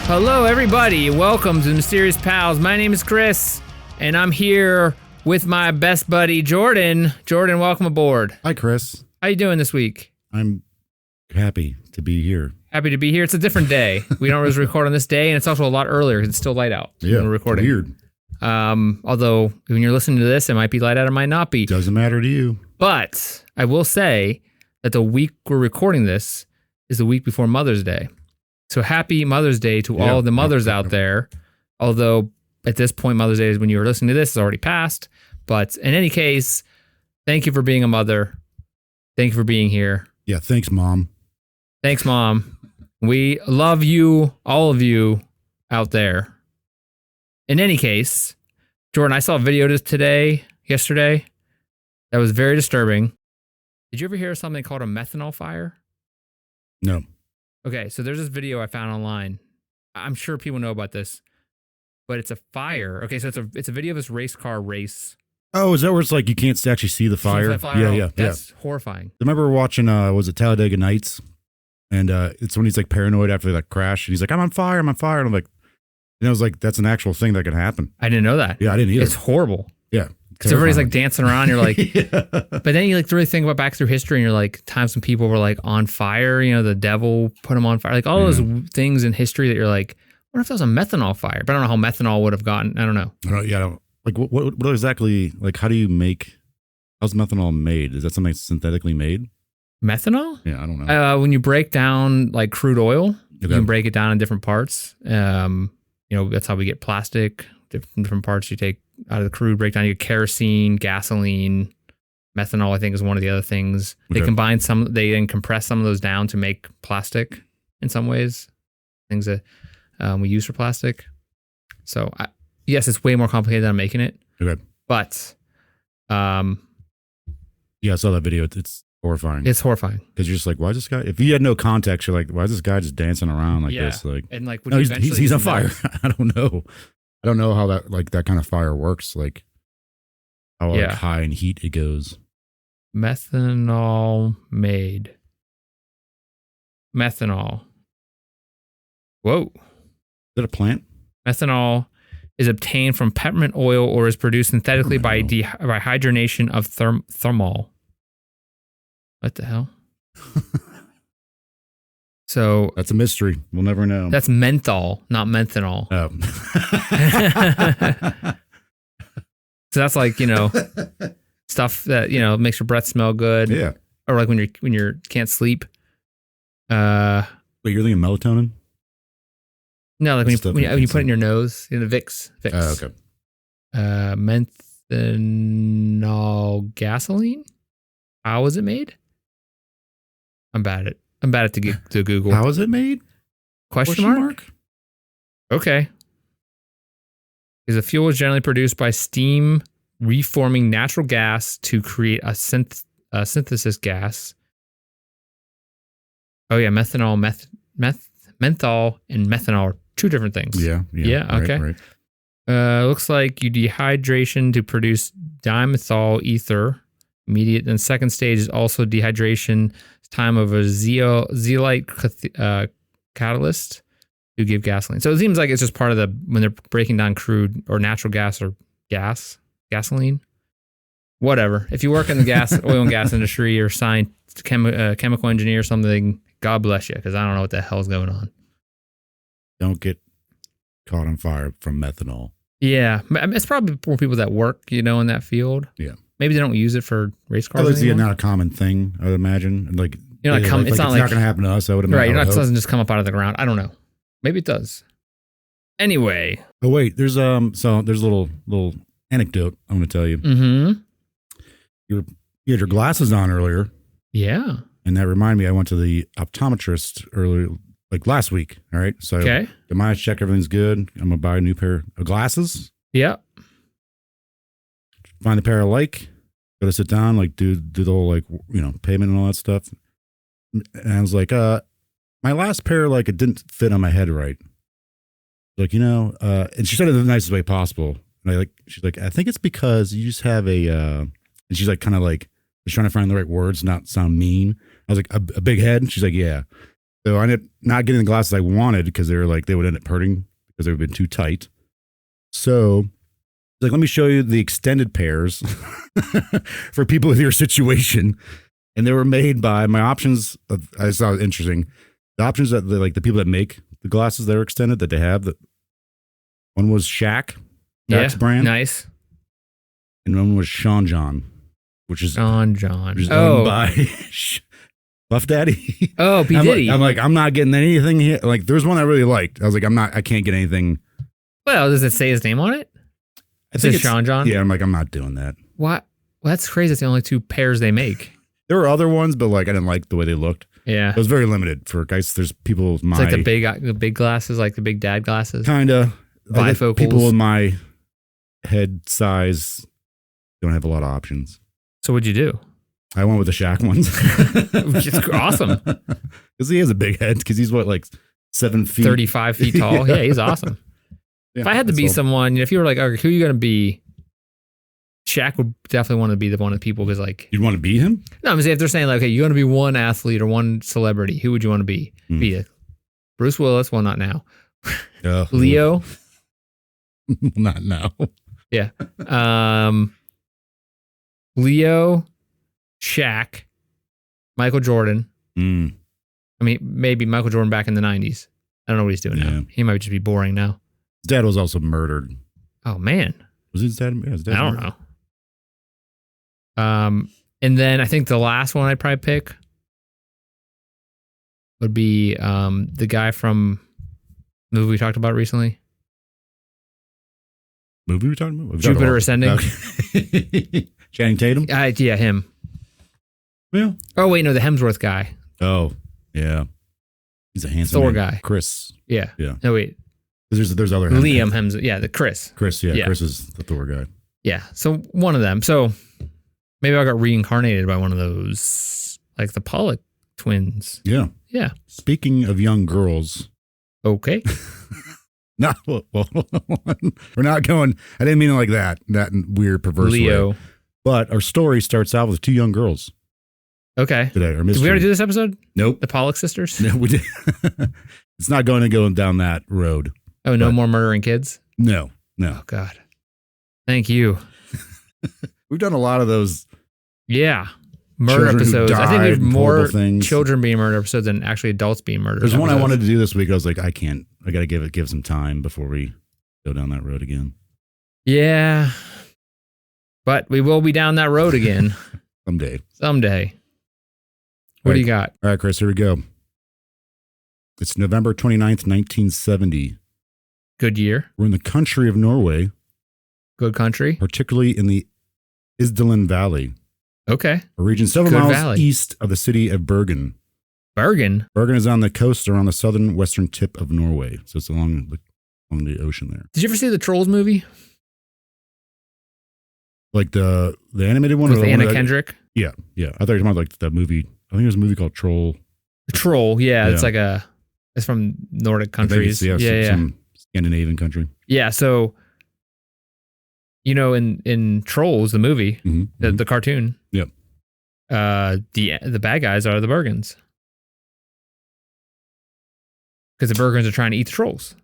Hello, everybody. Welcome to Mysterious Pals. My name is Chris, and I'm here with my best buddy, Jordan. Jordan, welcome aboard. Hi, Chris. How you doing this week? I'm happy to be here. Happy to be here. It's a different day. We don't always record on this day, and it's also a lot earlier because it's still light out. Yeah, we're recording. Weird. Although, when you're listening to this, it might be light out, it might not be. Doesn't matter to you. But I will say that the week we're recording this is the week before Mother's Day. So happy Mother's Day to all the mothers out there. Although at this point, Mother's Day is when you were listening to this, it's already passed. But in any case, thank you for being a mother. Thank you for being here. Yeah, thanks, Mom. Thanks, Mom. We love you, all of you out there. In any case, Jordan, I saw a video yesterday, that was very disturbing. Did you ever hear of something called a methanol fire? No. Okay, so there's this video I found online. I'm sure people know about this, but it's a fire. Okay, so it's a video of this race car race. Oh, is that where it's like you can't actually see the fire? Yeah. That's horrifying. I remember watching, was it Talladega Nights? And it's when he's like paranoid after that crash. And he's like, I'm on fire. And I'm like, and I was like, that's an actual thing that can happen. I didn't know that. Yeah, I didn't either. It's horrible. Yeah. Because everybody's like dancing around. You're like, yeah. But then you like really think about back through history and you're like, times when people were like on fire, you know, the devil put them on fire. Like all those things in history that you're like, what if that was a methanol fire? But I don't know how methanol would have gotten. I don't know. Like what exactly, like how's methanol made? Is that something synthetically made? Methanol? Yeah, I don't know. When you break down like crude oil, you can break it down in different parts. You know, that's how we get plastic. Different parts you take out of the crude breakdown. You get kerosene, gasoline, methanol. I think is one of the other things. They combine they then compress some of those down to make plastic in some ways. Things that we use for plastic. So yes, it's way more complicated than I'm making it. Okay. But yeah, I saw that video. It's horrifying. It's horrifying because you're just like, why is this guy? If you had no context, you're like, why is this guy just dancing around like this? Like, and like, no, he's on fire. I don't know. I don't know how that kind of fire works. Like how like, high in heat it goes. Methanol made. Methanol. Whoa. Is that a plant? Methanol is obtained from peppermint oil or is produced synthetically by hydrogenation of thermol. What the hell? So that's a mystery. We'll never know. That's menthol, not menthanol. Oh. So that's like, you know, stuff that, you know, makes your breath smell good. Yeah. Or like when you can't sleep. Wait, you're thinking melatonin? No, like when you put it in your nose, in the Vicks. Oh, okay. Methanol gasoline? How is it made? I'm bad at to Google. How is it made? Question mark? Okay. Because the fuel is generally produced by steam reforming natural gas to create a synthesis gas. Oh yeah, menthol and methanol are two different things. Yeah. Okay. Right. Looks like you dehydration to produce dimethyl ether. Immediate and second stage is also dehydration. Time of a zeolite catalyst to give gasoline. So it seems like it's just part of when they're breaking down crude or natural gas or gasoline, whatever. If you work in the oil and gas industry or chemical engineer or something, God bless you, because I don't know what the hell's going on. Don't get caught on fire from methanol. Yeah, it's probably for people that work, you know, in that field. Yeah. Maybe they don't use it for race cars. It's not a common thing, I would imagine. Like, you know, it's not going to happen to us. I would imagine. Right, it doesn't just come up out of the ground. I don't know. Maybe it does. Anyway. Oh wait, there's a little anecdote I'm going to tell you. Mm-hmm. You had your glasses on earlier. Yeah. And that reminded me, I went to the optometrist earlier, like last week. All right. So okay. Am I check everything's good? I'm going to buy a new pair of glasses. Yeah. Find the pair I like, go to sit down, like do the whole, like, you know, payment and all that stuff. And I was like, my last pair, like, it didn't fit on my head right. Like, you know, and she said it in the nicest way possible. And she's like, I think it's because you just have and she's like, kind of like, just trying to find the right words, not sound mean. I was like, a big head? And she's like, yeah. So I ended up not getting the glasses I wanted because they would end up hurting because they would have been too tight. So like, let me show you the extended pairs for people with your situation. And they were made by my options. I saw it interesting. The options that the people that make the glasses that are extended that they have. That one was Shaq, Shaq's brand. Nice. And one was Sean John, which is owned by Buff Daddy. Oh, P. Diddy. I'm like, I'm not getting anything here. Like, there's one I really liked. I was like, I can't get anything. Well, does it say his name on it? It says Sean John? Yeah, I'm like, I'm not doing that. What? Well, that's crazy. It's the only 2 pairs they make. There were other ones, but like, I didn't like the way they looked. Yeah. It was very limited for guys. There's people with my. It's like the big glasses, like the big dad glasses. Kinda. Bifocals. People with my head size don't have a lot of options. So what'd you do? I went with the Shaq ones. It's awesome. Because he has a big head. Because he's like 7 feet, 35 feet tall. Yeah, he's awesome. Yeah, if I had to be someone, if you were like, okay, who are you going to be? Shaq would definitely want to be one of the people because like you'd want to be him. No, I'm saying if they're saying like, okay, you're going to be one athlete or one celebrity, who would you want to be? Be it Bruce Willis? Well, not now. Leo? Not now. Yeah. Leo, Shaq, Michael Jordan. I mean, maybe Michael Jordan back in the 90s. I don't know what he's doing now. He might just be boring now. His dad was also murdered. Oh, man. Was his dad? Yeah, his dad I don't know. And then I think the last one I'd probably pick would be the guy from the movie we talked about recently. Movie we talking about? Jupiter Ascending. Okay. Channing Tatum? Yeah, him. Yeah. Oh, wait, no, the Hemsworth guy. Oh, yeah. He's a handsome Thor man. guy. Chris. Yeah. Yeah. No, wait. There's other Liam Hemsworth. Yeah, the Chris. Chris, yeah. Chris is the Thor guy. Yeah. So one of them. So maybe I got reincarnated by one of those, like the Pollock twins. Yeah. Yeah. Speaking of young girls. Okay. No, well, we're not going. I didn't mean it like that weird, perverse Leo. way. But our story starts out with 2 young girls. Okay. Today, our mystery. Did we already do this episode? Nope. The Pollock sisters? No, we did. It's not going to go down that road. Oh, no more murdering kids? No. Oh, God. Thank you. We've done a lot of those. Yeah. Murder episodes. I think there's more children being murdered episodes than actually adults being murdered. There's one I wanted to do this week. I was like, I can't. I got to give some time before we go down that road again. Yeah. But we will be down that road again. Someday. What do you got? All right, Chris, here we go. It's November 29th, 1970. Good year. We're in the country of Norway. Good country. Particularly in the Isdalen Valley. Okay. A region several miles east of the city of Bergen. Bergen? Bergen is on the coast around the southern western tip of Norway. So it's along the ocean there. Did you ever see the Trolls movie? Like the animated one? With Anna Kendrick? Yeah. I thought you were talking about like that movie. I think it was a movie called Troll. Troll, yeah. It's like it's from Nordic countries. Some Scandinavian country. Yeah, so in Trolls, the movie, the cartoon. Yep. The bad guys are the Bergens. Because the Bergens are trying to eat the trolls.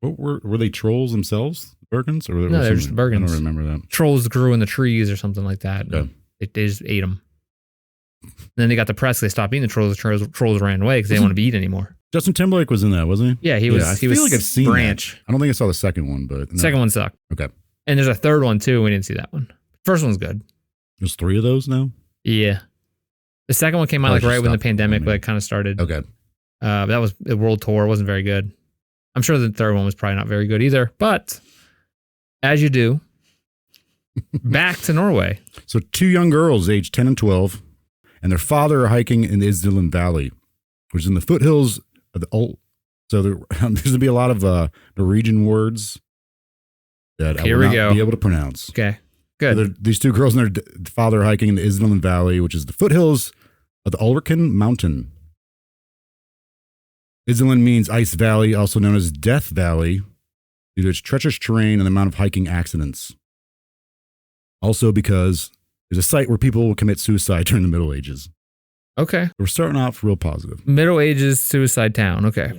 What were they trolls themselves? Bergens? Or no, they're just the Bergens. I don't remember that. Trolls grew in the trees or something like that. Yeah. They just ate them. And then they got the press. They stopped eating the trolls. Trolls ran away because they didn't want to be eaten anymore. Justin Timberlake was in that, wasn't he? Yeah, he was. I he feel was like I've seen Branch. That. I don't think I saw the second one, but The second one sucked. Okay. And there's a third one too. We didn't see that one. First one's good. There's 3 of those now. Yeah. The second one came out like right when the pandemic kind of started. Okay. That was a world tour. It wasn't very good. I'm sure the third one was probably not very good either. But as you do, back to Norway. So 2 young girls, aged 10 and 12, and their father are hiking in the Isdalen Valley, which is in the foothills of the old. So there's going to be a lot of Norwegian words that I will not be able to pronounce. Okay, good. So these 2 girls and their father are hiking in the Isdalen Valley, which is the foothills of the Ulriken Mountain. Isdalen means ice valley, also known as Death Valley, due to its treacherous terrain and the amount of hiking accidents. Also because there's a site where people will commit suicide during the Middle Ages. Okay. We're starting off real positive. Middle Ages suicide town. Okay.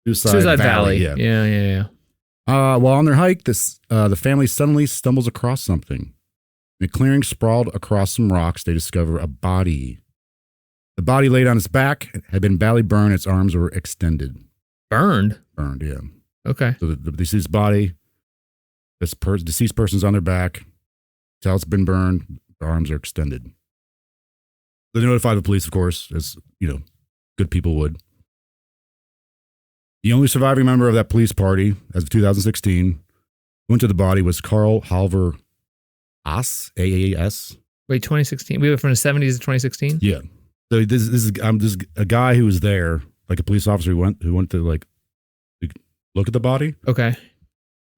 Suicide Valley. Yeah. Yeah. While on their hike, the family suddenly stumbles across something. In a clearing sprawled across some rocks, they discover a body. The body laid on its back had been badly burned. Its arms were extended. Burned? Burned, yeah. Okay. So the deceased body, deceased person's on their back. Tell it's been burned. Their arms are extended. They notify the police, of course, as good people would. The only surviving member of that police party, as of 2016, who went to the body was Carl Halver Aas, AAS. Wait, 2016? We went from the 70s to 2016? Yeah. So this is a guy who was there, like a police officer who went to like look at the body. Okay.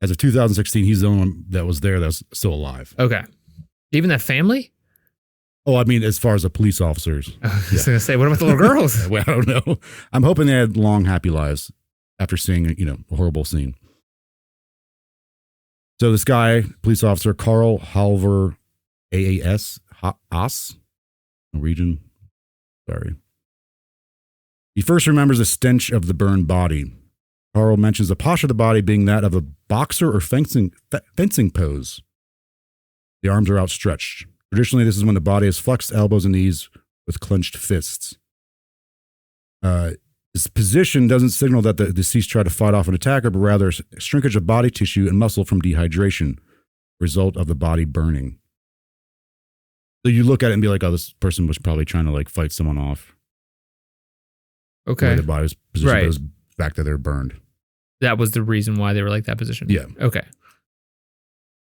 As of 2016, he's the only one that was there that was still alive. Okay. Even that family? Oh, I mean, as far as the police officers. I was going to say, what about the little girls? Well, I don't know. I'm hoping they had long, happy lives after seeing, a horrible scene. So this guy, police officer, Carl Halver, AAS, Aas, Norwegian, sorry. He first remembers the stench of the burned body. Carl mentions the posture of the body being that of a boxer or fencing pose. The arms are outstretched. Traditionally, this is when the body is flexed elbows and knees with clenched fists. This position doesn't signal that the deceased tried to fight off an attacker, but rather a shrinkage of body tissue and muscle from dehydration, result of the body burning. So you look at it and be like, oh, this person was probably trying to like fight someone off. Okay. The body was positioned, Right. but it was back that they're burned. That was the reason why they were like that position? Yeah. Okay.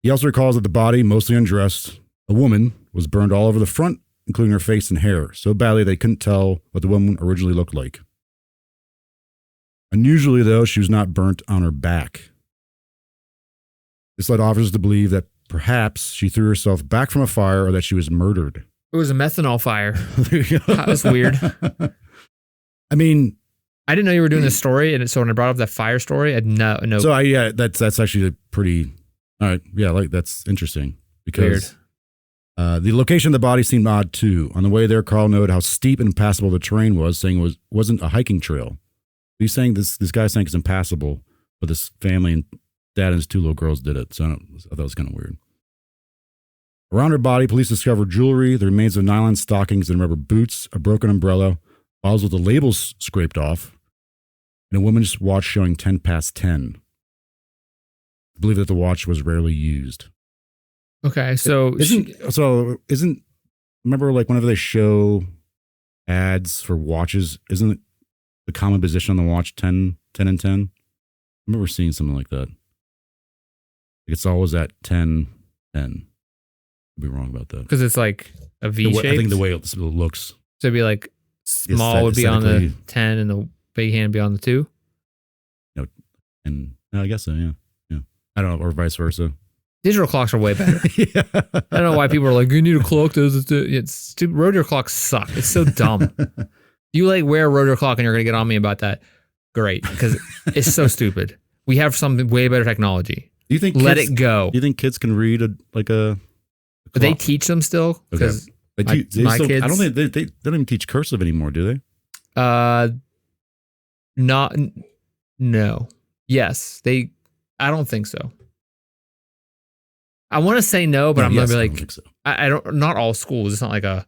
He also recalls that the body, mostly undressed, a woman, was burned all over the front, including her face and hair, so badly they couldn't tell what the woman originally looked like. Unusually, though, she was not burnt on her back. This led officers to believe that perhaps she threw herself back from a fire or that she was murdered. It was a methanol fire. There you go. That was weird. I mean, I didn't know you were doing this story, and so when I brought up that fire story, I had no. So that's actually a pretty. All right, yeah, like that's interesting because the location of the body seemed odd too. On the way there, Carl noted how steep and impassable the terrain was, saying it wasn't a hiking trail. He's saying this guy's saying it's impassable, but this family and dad and his two little girls did it. So I thought it was kind of weird. Around her body, police discovered jewelry, the remains of nylon stockings and rubber boots, a broken umbrella, bottles with the labels scraped off, and a woman's watch showing 10 past 10. I believe that the watch was rarely used. Okay, so remember like whenever they show ads for watches, isn't it the common position on the watch 10 and 10? I remember seeing something like that. It's always at 10. I'd be wrong about that. because it's like a V shape. I think the way it looks. So it'd be like small would be on the aesthetically- 10 and the big hand be on the 2. And I guess so, yeah. I don't know, or vice versa. Digital clocks are way better. Yeah. I don't know why people are like, you need a clock. It's stupid. Rotary clocks suck. It's so dumb. You like wear a rotary clock and you're going to get on me about that. Great. Because it's so stupid. We have some way better technology. Do you think Let kids, it go. Do you think kids can read a But they clock? teach them still. Because They my still, kids. I don't think they don't even teach cursive anymore, do they? No. Yes. I don't think so. I want to say no, but I'm going to be I like, don't think so. I don't, not all schools. It's not like a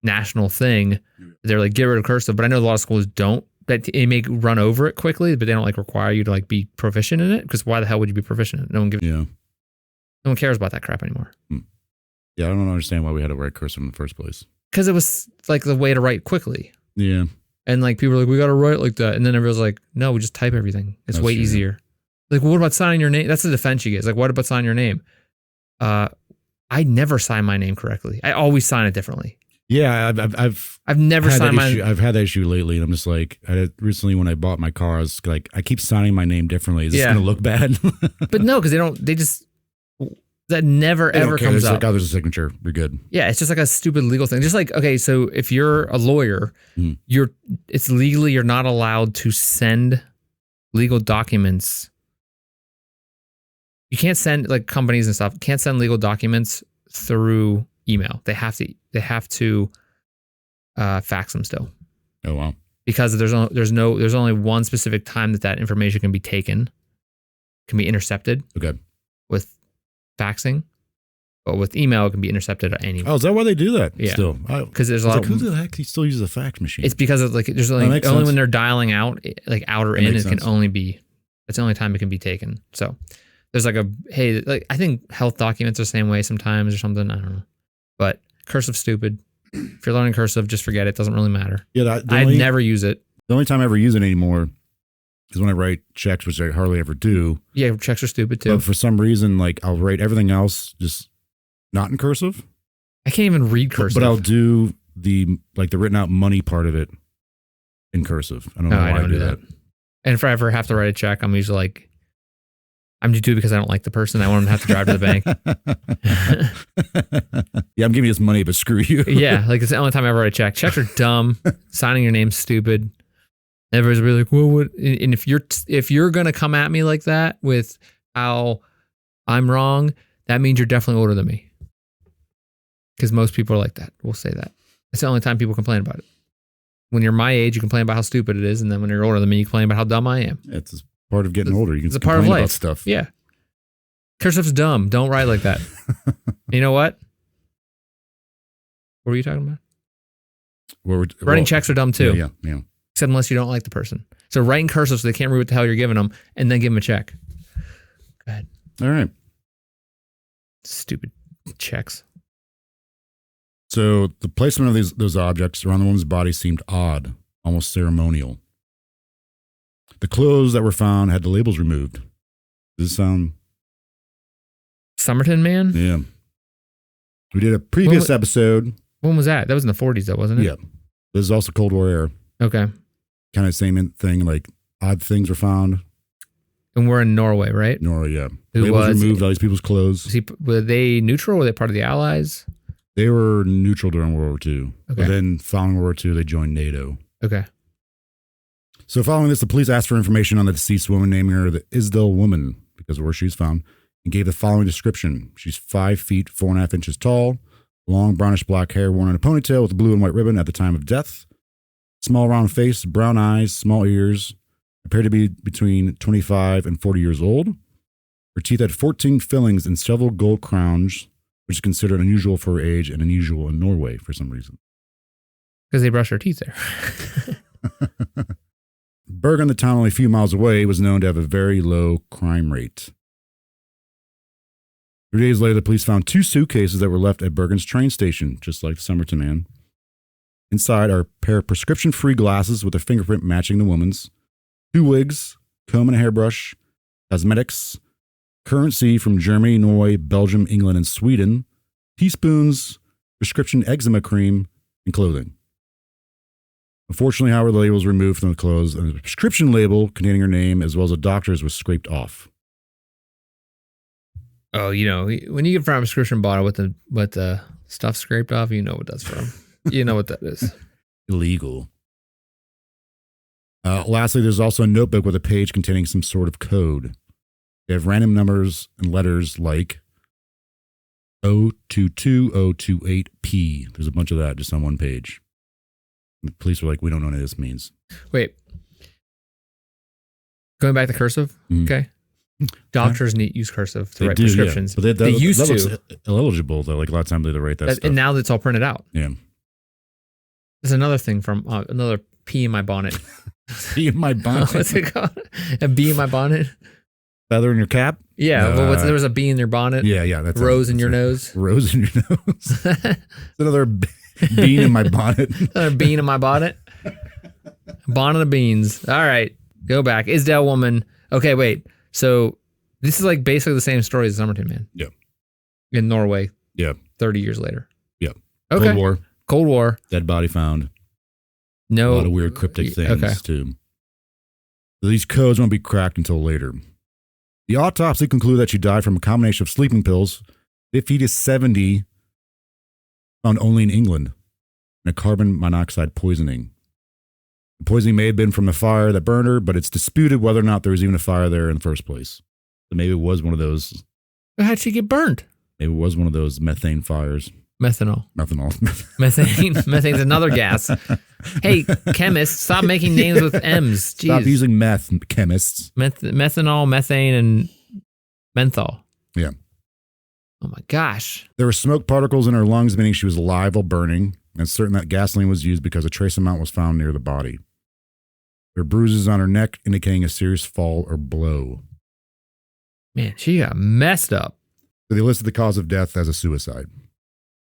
national thing. They're like, get rid of cursive, but I know a lot of schools don't. That it may run over it quickly, but they don't like require you to like be proficient in it. Because why the hell would you be proficient in it? No one cares about that crap anymore. Yeah, I don't understand why we had to write cursive in the first place. Because it was like the way to write quickly. Yeah. And like people were like, we got to write like that. And then everyone's like, no, we just type everything. It's That's way true. easier. Like, well, what about signing your name? That's the defense you get. It's like, what about signing your name? I never sign my name correctly. I always sign it differently. Yeah, I've never signed my issue. I've had that issue lately, and I'm just like, recently when I bought my car, I was like, I keep signing my name differently. Is this going to look bad? But no, because that never ever comes up. Like, oh, there's a signature. You're good. Yeah, it's just like a stupid legal thing. Just like, okay, so if you're a lawyer, it's legally you're not allowed to send legal documents. You can't send, like, companies and stuff can't send legal documents through email. They have to fax them still. Oh, wow. Because there's only one specific time that information can be taken, can be intercepted. Okay. With faxing, but with email it can be intercepted at any. Oh, is that why they do that? Yeah. Still, because there's a lot of who the heck still uses a fax machine? It's because of there's only when they're dialing out, like out or in, it can only be. That's the only time it can be taken. So there's I think health documents are the same way sometimes or something. I don't know, but cursive stupid. If you're learning cursive, just forget it. Doesn't really matter. Yeah, I'd never use it. The only time I ever use it anymore is when I write checks, which I hardly ever do. Yeah, checks are stupid too. But for some reason, I'll write everything else just not in cursive. I can't even read cursive. But I'll do the written out money part of it in cursive. I don't know why I do that. And if I ever have to write a check, I'm usually I'm just doing it because I don't like the person. I want them to have to drive to the bank. Yeah, I'm giving you this money, but screw you. Yeah, it's the only time I ever write a check. Checks are dumb. Signing your name's stupid. Everybody's really like, well, what? And if you're gonna come at me like that with how I'm wrong, that means you're definitely older than me. Because most people are like that. We'll say that. It's the only time people complain about it. When you're my age, you complain about how stupid it is, and then when you're older than me, you complain about how dumb I am. It's part of getting older. You can it's a part of life. About stuff. Yeah. Cursive's dumb. Don't write like that. You know what? What were you talking about? Writing checks are dumb too. Yeah. Except unless you don't like the person. So write in cursive so they can't read what the hell you're giving them, and then give them a check. Go ahead. All right. Stupid checks. So the placement of those objects around the woman's body seemed odd, almost ceremonial. The clothes that were found had the labels removed. Does this sound... Somerton Man? Yeah. We did a previous episode. When was that? That was in the 40s though, wasn't it? Yeah. This is also Cold War era. Okay. Kind of same thing, odd things were found. And we're in Norway, right? Norway, yeah. Labels removed, all these people's clothes. Were they neutral? Were they part of the Allies? They were neutral during World War II. Okay. But then following World War II, they joined NATO. Okay. So following this, the police asked for information on the deceased woman, naming her the Isdal Woman because of where she was found, and gave the following description. She's 5 feet, 4.5 inches tall, long brownish black hair worn in a ponytail with a blue and white ribbon at the time of death, small round face, brown eyes, small ears, appeared to be between 25 and 40 years old. Her teeth had 14 fillings and several gold crowns, which is considered unusual for her age and unusual in Norway for some reason. Because they brush their teeth there. Bergen, the town only a few miles away, was known to have a very low crime rate. 3 days later, the police found 2 suitcases that were left at Bergen's train station, just like the Somerton Man. Inside are a pair of prescription-free glasses with a fingerprint matching the woman's, 2 wigs, comb and a hairbrush, cosmetics, currency from Germany, Norway, Belgium, England, and Sweden, teaspoons, prescription eczema cream, and clothing. Unfortunately, however, the label was removed from the clothes, and the prescription label containing her name as well as a doctor's was scraped off. Oh, when you get from a prescription bottle with the stuff scraped off, you know what that's from. You know what that is. Illegal. Lastly, there's also a notebook with a page containing some sort of code. They have random numbers and letters like 022028P. There's a bunch of that just on one page. The police were like, we don't know what this means. Wait. Going back to cursive, okay? Doctors use cursive to write prescriptions. Yeah. But they used that to. Looks illegible, though. A lot of times they write that stuff. And now it's all printed out. Yeah. There's another thing from another pea in my bonnet. Pea in my bonnet? What's it called? A bee in my bonnet? Feather in your cap? Yeah, but there was a bee in your bonnet. Yeah. That's Rose in your nose. Rose in your nose. Another bean in my bonnet. Another bean in my bonnet. Bonnet of beans. All right, go back. Isdal Woman. Okay, wait. So this is basically the same story as Somerton Man. Yeah. In Norway. Yeah. 30 years later. Yeah. Okay. Cold War. Dead body found. No. A lot of weird cryptic things too. These codes won't be cracked until later. The autopsy concluded that she died from a combination of sleeping pills, 50 to 70 found only in England, and a carbon monoxide poisoning. The poisoning may have been from the fire that burned her, but it's disputed whether or not there was even a fire there in the first place. So maybe it was one of those. How'd she get burned? Maybe it was one of those methane fires. Methanol. Methane's another gas. Hey, chemists, stop making names with M's. Jeez. Stop using meth, chemists. Methanol, methane, and menthol. Yeah. Oh my gosh. There were smoke particles in her lungs, meaning she was alive while burning, and certain that gasoline was used because a trace amount was found near the body. There were bruises on her neck, indicating a serious fall or blow. Man, she got messed up. So they listed the cause of death as a suicide.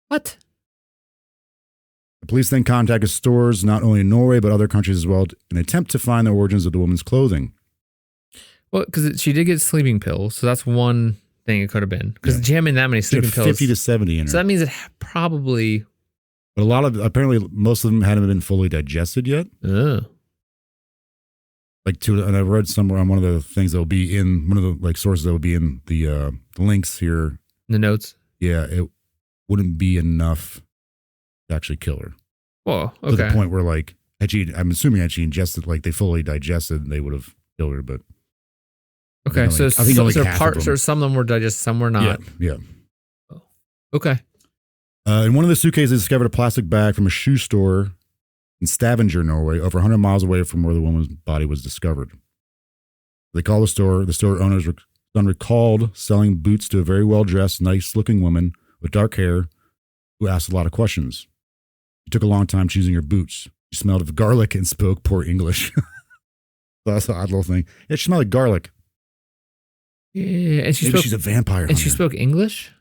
What? The police then contacted stores, not only in Norway, but other countries as well, in an attempt to find the origins of the woman's clothing. Well, because she did get sleeping pills, so that's one thing it could have been. Because jamming that many sleeping pills. 50 to 70 in her. So that means it probably... But apparently most of them hadn't been fully digested yet. Ugh. And I read somewhere on one of the things that will be in, one of the like sources that will be in the links here. The notes? Yeah, it wouldn't be enough to actually kill her. Whoa, okay. To the point where I'm assuming had she ingested, like they fully digested, they would have killed her, but. Okay, I think only half parts, of them. or some of them were digested, some were not. Yeah. Oh. Okay. In one of the suitcases, discovered a plastic bag from a shoe store in Stavanger, Norway, over 100 miles away from where the woman's body was discovered. They called the store. The store owner's son recalled selling boots to a very well-dressed, nice-looking woman with dark hair who asked a lot of questions. She took a long time choosing her boots. She smelled of garlic and spoke poor English. That's an odd little thing. Yeah, she smelled like garlic. Yeah, and Maybe she's a vampire. And she spoke English?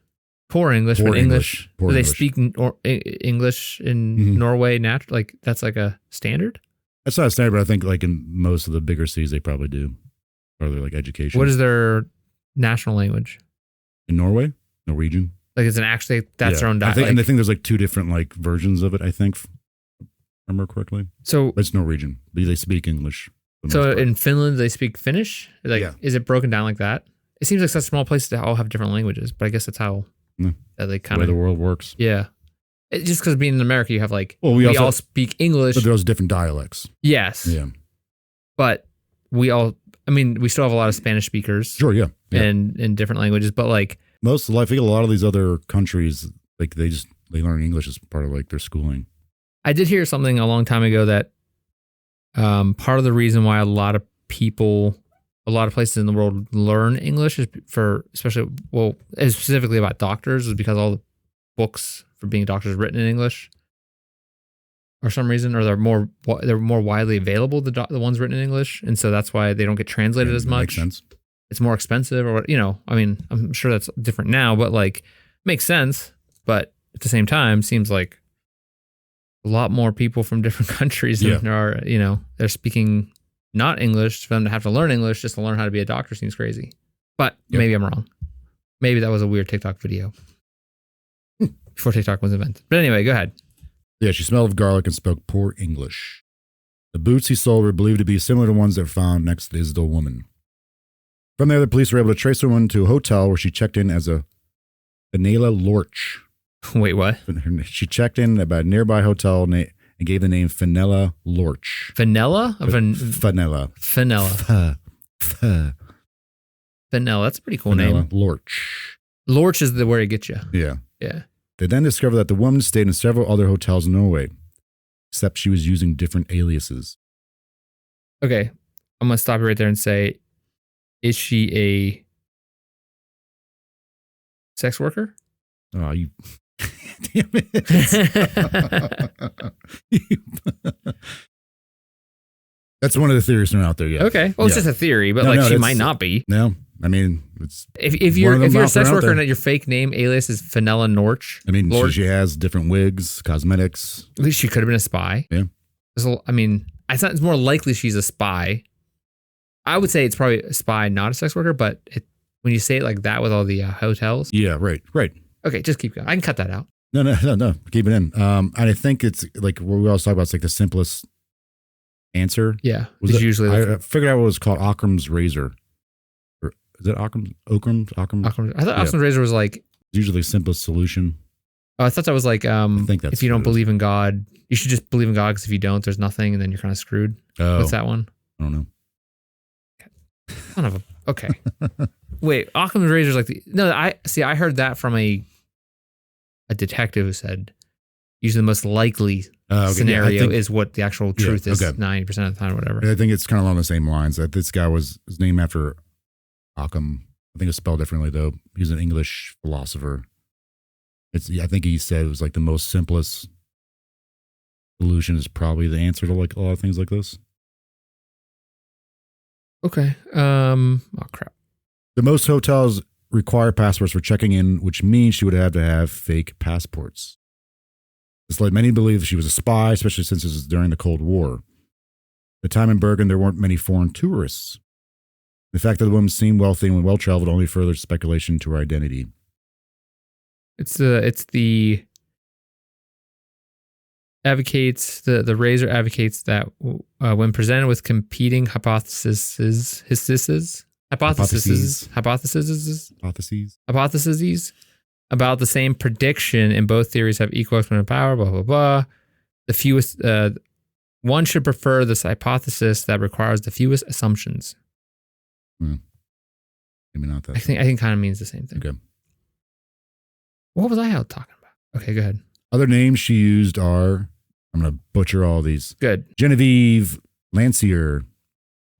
Poor English, but English. Do they speak English in Norway? Like that's like a standard? That's not a standard, but I think like in most of the bigger cities, they probably do. Or they're like education. What is their national language? In Norway? Norwegian? Like it's their own dialect. And I think there's like two different like versions of it, I think, if I remember correctly. So it's Norwegian. They speak English. So in Finland, they speak Finnish? Like, is it broken down like that? It seems like such small places that all have different languages, but I guess that's how they kind of the world works. Yeah. Just because being in America, you have like, we all speak English. But there's different dialects. Yes. Yeah. But we still have a lot of Spanish speakers. Sure, yeah. And in different languages, but like. I think a lot of these other countries, like they learn English as part of like their schooling. I did hear something a long time ago that part of the reason why a lot of places in the world learn English is specifically about doctors, is because all the books for being doctors written in English for some reason, or they're more widely available, the ones written in English, and so that's why they don't get translated as much. Makes sense. It's more expensive, or I'm sure that's different now, but like makes sense. But at the same time, seems like a lot more people from different countries than there are, they're speaking not English, for them to have to learn English just to learn how to be a doctor seems crazy. But maybe I'm wrong. Maybe that was a weird TikTok video before TikTok was invented. But anyway, go ahead. Yeah, she smelled of garlic and spoke poor English. The boots he sold were believed to be similar to ones that were found next to the Isdal Woman. From there, the police were able to trace the woman to a hotel where she checked in as a Fenella Lorch. Wait, what? She checked in at a nearby hotel and gave the name Fenella Lorch. Fenella? Fenella. Fenella. Fenella. That's a pretty cool name. Lorch. Lorch is where it gets you. Yeah. Yeah. They then discovered that the woman stayed in several other hotels in Norway, except she was using different aliases. Okay. I'm going to stop you right there and say, is she a sex worker? Oh, you... Damn it. That's one of the theories thrown out there, yeah. Okay. Well, it's just a theory, but she might not be. No, I mean, it's if you're a sex worker and your fake name alias is Fenella Norch. I mean, she has different wigs, cosmetics. At least she could have been a spy. Yeah. I thought it's more likely she's a spy. I would say it's probably a spy, not a sex worker, but when you say it like that with all the hotels. Yeah, right. Okay, just keep going. I can cut that out. No. Keep it in. And I think it's like what we always talk about. It's like the simplest answer. Yeah, usually. I figured out what it was called. Occam's razor. Or is it Occam's? Occam. I thought Occam's razor was like usually the simplest solution. Oh, I thought that was like I think that's if you don't believe in God, you should just believe in God, because if you don't, there's nothing, and then you're kind of screwed. Oh, what's that one? I don't know. Son of a. Okay. Wait, Occam's razor is like I heard that from a a detective who said usually the most likely scenario is what the actual truth is 90% of the time, or whatever. I think it's kind of along the same lines. That this guy was named after Occam. I think it's spelled differently though. He's an English philosopher. I think he said it was like the most simplest solution is probably the answer to like a lot of things like this. Okay. Oh crap. The most hotels require passports for checking in, which means she would have to have fake passports. This led many to believe she was a spy, especially since this was during the Cold War. At the time in Bergen, there weren't many foreign tourists. The fact that the woman seemed wealthy and well-traveled only further speculation to her identity. It's the advocates, the Razor advocates that when presented with competing hypotheses about the same prediction, and both theories have equal exponential power, blah, blah, blah. The fewest, one should prefer this hypothesis that requires the fewest assumptions. Maybe not that. I think kind of means the same thing. Okay. What was I out talking about? Okay, go ahead. Other names she used are, I'm going to butcher all these. Good. Genevieve Lancier,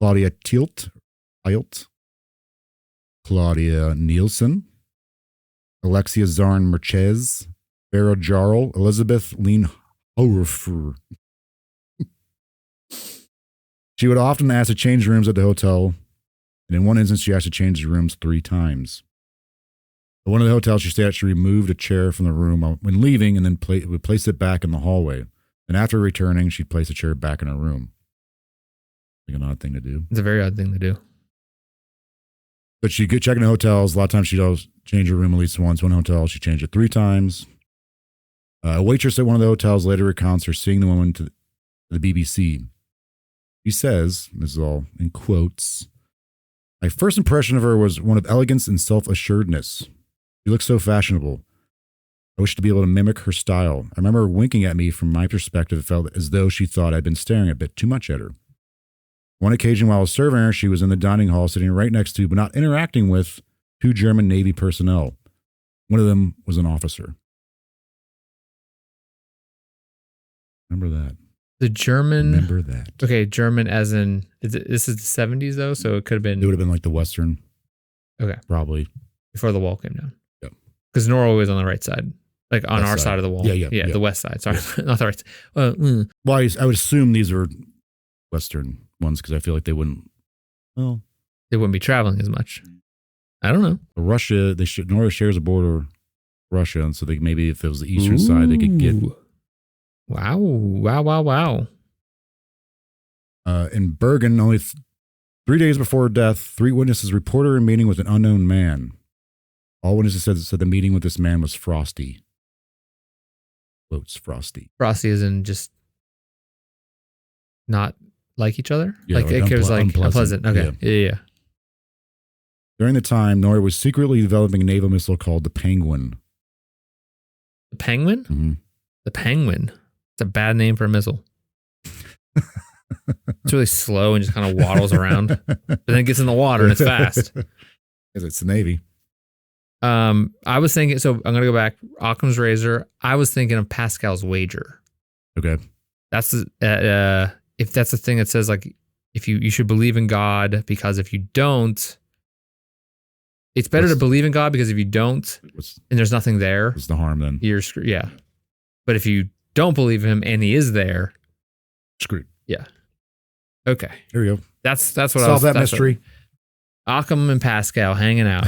Claudia Tilt, Claudia Nielsen, Alexia Zarn Merchez, Vera Jarl, Elizabeth Lean Horufer. She would often ask to change rooms at the hotel, and in one instance, she asked to change the rooms 3 times. At one of the hotels she stayed at, she removed a chair from the room when leaving and then would place it back in the hallway. And after returning, she'd place the chair back in her room. I think an odd thing to do. It's a very odd thing to do. But she could check in hotels. A lot of times she'd always change her room at least once. One hotel, she changed it 3 times. A waitress at one of the hotels later recounts her seeing the woman to the BBC. She says, this is all in quotes, "My first impression of her was one of elegance and self-assuredness. She looked so fashionable. I wished to be able to mimic her style. I remember her winking at me. From my perspective, it felt as though she thought I'd been staring a bit too much at her. One occasion while I was serving her, she was in the dining hall sitting right next to, but not interacting with, 2 German Navy personnel. One of them was an officer." Remember that. The German. Remember that. Okay, German as in, this is the 70s though, so it could have been. It would have been like the Western. Okay. Probably. Before the wall came down. Yep. Because Norway was on the right side. Like on our side of the wall. Yeah, the west side. Sorry, not the right side. Well, I would assume these are Western ones because I feel like they wouldn't. Well, they wouldn't be traveling as much. I don't know. Russia, Norway shares a border with Russia, and so maybe if it was the eastern side, they could get. Wow. In Bergen, only 3 days before her death, 3 witnesses reported a meeting with an unknown man. All witnesses said the meeting with this man was frosty. Quotes, frosty. Frosty is in just not like each other? Yeah, like it was like unpleasant. Okay. Yeah. During the time, Norway was secretly developing a naval missile called the Penguin. The Penguin? Mm-hmm. The Penguin. It's a bad name for a missile. It's really slow and just kind of waddles around. But then it gets in the water and it's fast. Because it's the Navy. I was thinking, so I'm going to go back. Occam's razor. I was thinking of Pascal's wager. Okay. That's if that's the thing that says like, if you should believe in God, because if you don't, it's better to believe in God, because if you don't and there's nothing there, what's the harm then? You're screwed. Yeah. But if you don't believe him and he is there, screwed. Yeah. Okay. There we go. That's what solve that mystery. Occam and Pascal hanging out.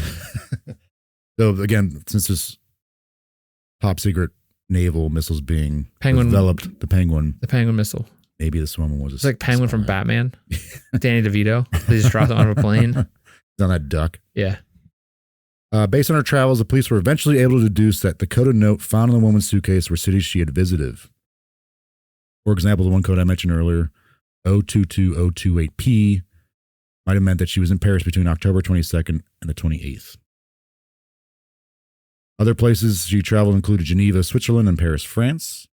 So again, since this top secret naval missiles being developed, the Penguin missile. Maybe this woman was. It's like Penguin from Batman. Danny DeVito. They just dropped him out of a plane. He's on that duck. Yeah. Based on her travels, the police were eventually able to deduce that the coded note found in the woman's suitcase were cities she had visited. For example, the one code I mentioned earlier, 022028P, might have meant that she was in Paris between October 22nd and the 28th. Other places she traveled included Geneva, Switzerland, and Paris, France.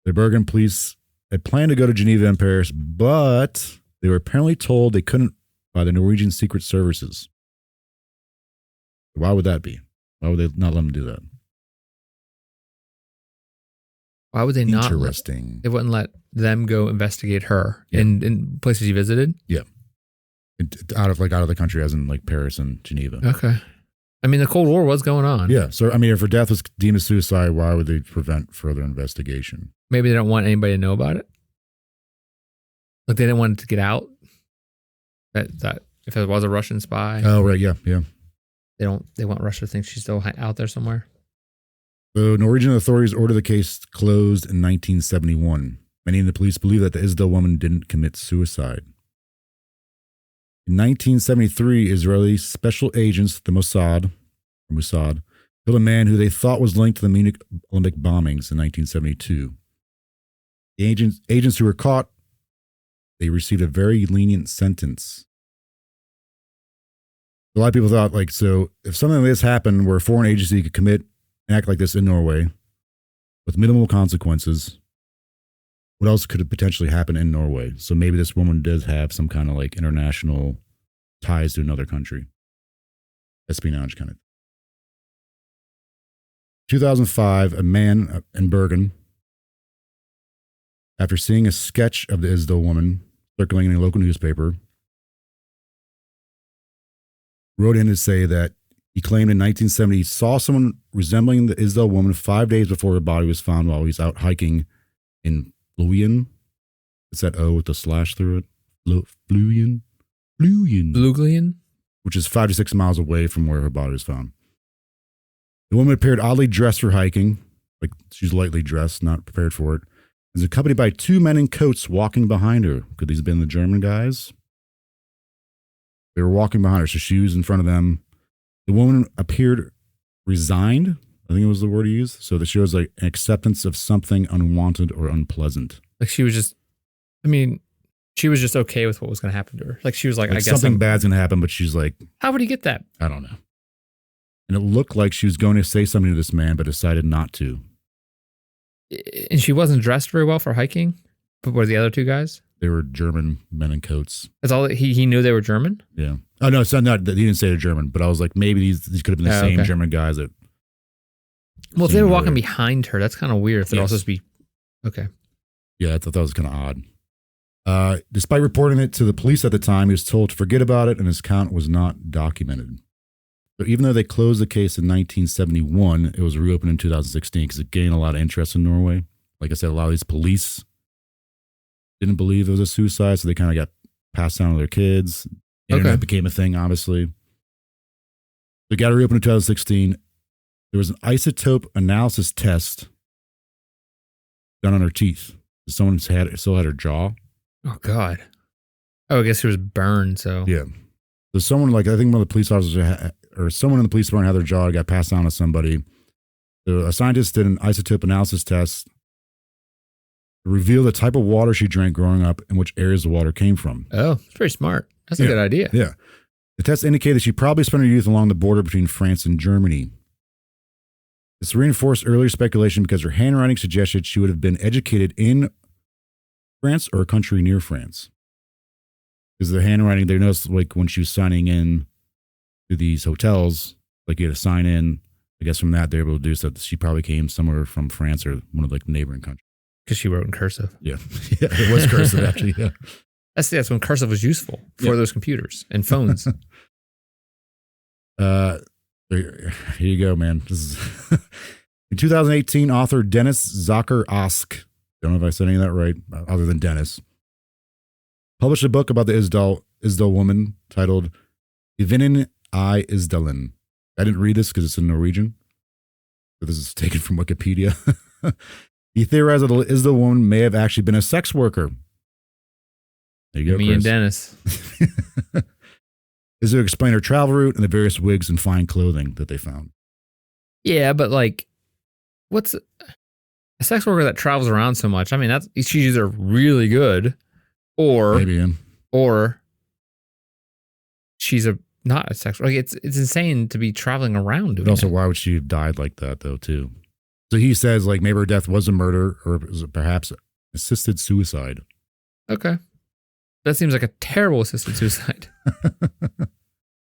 The Bergen police had planned to go to Geneva and Paris, but they were apparently told they couldn't by the Norwegian Secret Services. Why would that be? Why would they not let them do that? Why would they not? Interesting. They wouldn't let them go investigate her in places you visited? Yeah. Out of the country, as in like Paris and Geneva. Okay. I mean, the Cold War was going on. Yeah. So, I mean, if her death was deemed a suicide, why would they prevent further investigation? Maybe they don't want anybody to know about it. Like they didn't want it to get out. That if it was a Russian spy. Oh, right. Yeah. Yeah. They want Russia to think she's still out there somewhere. The Norwegian authorities ordered the case closed in 1971. Many in the police believe that the Isdal woman didn't commit suicide. In 1973, Israeli special agents, the Mossad, killed a man who they thought was linked to the Munich Olympic bombings in 1972. The agents who were caught, they received a very lenient sentence. A lot of people thought, like, so if something like this happened where a foreign agency could commit and act like this in Norway with minimal consequences, what else could have potentially happened in Norway? So maybe this woman does have some kind of like international ties to another country. Espionage kind of. 2005, a man in Bergen, after seeing a sketch of the Isdal woman circulating in a local newspaper, wrote in to say that he claimed in 1970 he saw someone resembling the Isdal woman 5 days before her body was found while he was out hiking in Fluyen. It's that O with the slash through it. Fluyen? Fluglian? Which is 5 to 6 miles away from where her body was found. The woman appeared oddly dressed for hiking, like she's lightly dressed, not prepared for it. Was accompanied by 2 men in coats walking behind her. Could these have been the German guys? They were walking behind her, so she was in front of them. The woman appeared resigned, I think it was the word he used. So that shows like an acceptance of something unwanted or unpleasant. Like she was just okay with what was going to happen to her. Like she was like, I guess something bad's going to happen, but she's like, how would he get that? I don't know. And it looked like she was going to say something to this man, but decided not to. And she wasn't dressed very well for hiking. But were the other 2 guys? They were German men in coats. That's all. He knew they were German? Yeah. Oh, no, it's not. He didn't say they're German, but I was like, maybe these could have been the same German guys that. Well, if they were walking behind her, that's kind of weird. If they're also supposed to be. Okay. Yeah, I thought that was kind of odd. Despite reporting it to the police at the time, he was told to forget about it and his account was not documented. So even though they closed the case in 1971, it was reopened in 2016 because it gained a lot of interest in Norway. Like I said, a lot of these police didn't believe it was a suicide, so they kind of got passed down to their kids. Internet became a thing, obviously. They got it reopened in 2016. There was an isotope analysis test done on her teeth. Someone still had her jaw. Oh, God. Oh, I guess she was burned, so. Yeah. So someone, like, I think one of the police officers or someone in the police department had their jaw, got passed down to somebody. So a scientist did an isotope analysis test to reveal the type of water she drank growing up and which areas the water came from. Oh, it's pretty smart. That's a good idea. Yeah. The test indicated she probably spent her youth along the border between France and Germany. This reinforced earlier speculation because her handwriting suggested she would have been educated in France or a country near France. Because the handwriting, they noticed, like, when she was signing in to these hotels, like, you had to sign in. I guess from that, they're able to deduce that she probably came somewhere from France or one of, like, the neighboring countries. Because she wrote in cursive. Yeah. Yeah, it was cursive, actually, yeah. That's when cursive was useful for those computers and phones. Here you go, man. This is in 2018, author Dennis Zacher Osk, don't know if I said any of that right, other than Dennis, published a book about the Isdal woman titled Kvinnen I Isdalen. I didn't read this because it's in Norwegian. So this is taken from Wikipedia. He theorized that the Isdal woman may have actually been a sex worker. There you go, Me Chris. and Dennis. Is to explain her travel route and the various wigs and fine clothing that they found. Yeah, but like, what's a sex worker that travels around so much? I mean, she's either really good, or she's not a sex worker. Like, it's insane to be traveling around. But also, why would she have died like that though? Too. So he says, like, maybe her death was a murder, or was it perhaps assisted suicide. Okay. That seems like a terrible assisted suicide. Do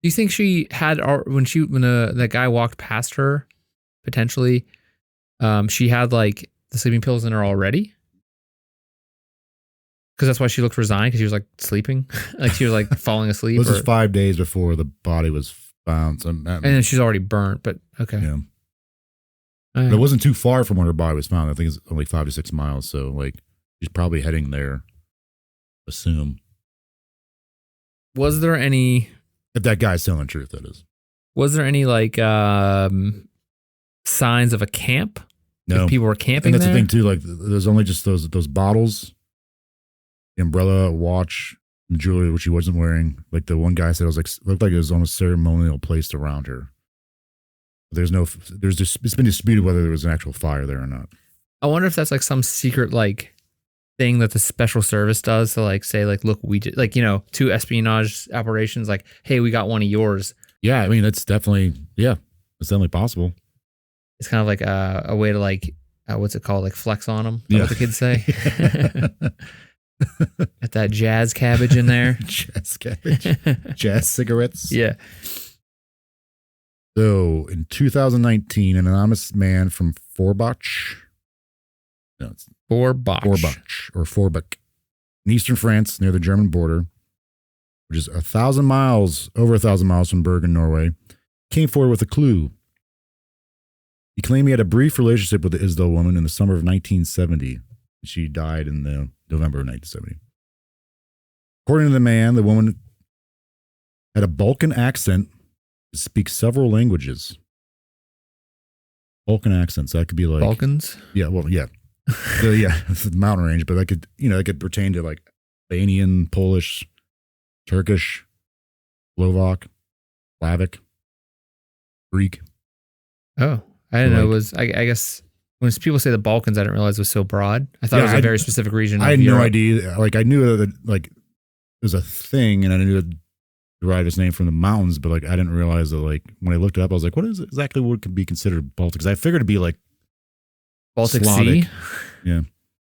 you think she had, when that guy walked past her, potentially, she had like the sleeping pills in her already? Because that's why she looked resigned, because she was like sleeping, like she was like falling asleep. This is 5 days before the body was found. So, and then she's already burnt, but okay. Yeah. Right. But it wasn't too far from where her body was found. I think it's only 5 to 6 miles. So like she's probably heading there. Assume. Was there any? If that guy's telling the truth, that is. Was there any like signs of a camp? No. If people were camping and that's there? the thing too. Like there's only just those bottles, the umbrella, watch, and jewelry, which she wasn't wearing. Like the one guy said, it was like looked like it was almost ceremonial placed around her. It's been disputed whether there was an actual fire there or not. I wonder if that's like some secret like thing that the special service does to like say like, look, we did like, 2 espionage operations. Like, hey, we got one of yours. Yeah, I mean that's definitely possible. It's kind of like a way to like what's it called, like flex on them. What the kids say. Got that jazz cabbage in there. Jazz cabbage. Jazz cigarettes. Yeah. So in 2019, an anonymous man from Forbach or Forbach in eastern France near the German border, which is over 1,000 miles from Bergen, Norway, came forward with a clue. He claimed he had a brief relationship with the Isdal Woman in the summer of 1970. She died in the November of 1970. According to the man, the woman had a Balkan accent, speaks several languages. Balkan accents. That could be like Balkans. Yeah. Well, yeah. It's the mountain range, but that could pertain to like Albanian, Polish, Turkish, Slovak, Slavic, Greek. Oh, I didn't know it was. I guess when people say the Balkans, I didn't realize it was so broad. I thought it was a very specific region. I had Europe. no idea. Like I knew that like it was a thing, and I knew it derived its name from the mountains, but like I didn't realize that like when I looked it up, I was like, what is exactly what could be considered Baltic? Because I figured it'd be like Baltic Slavic. Sea. Yeah.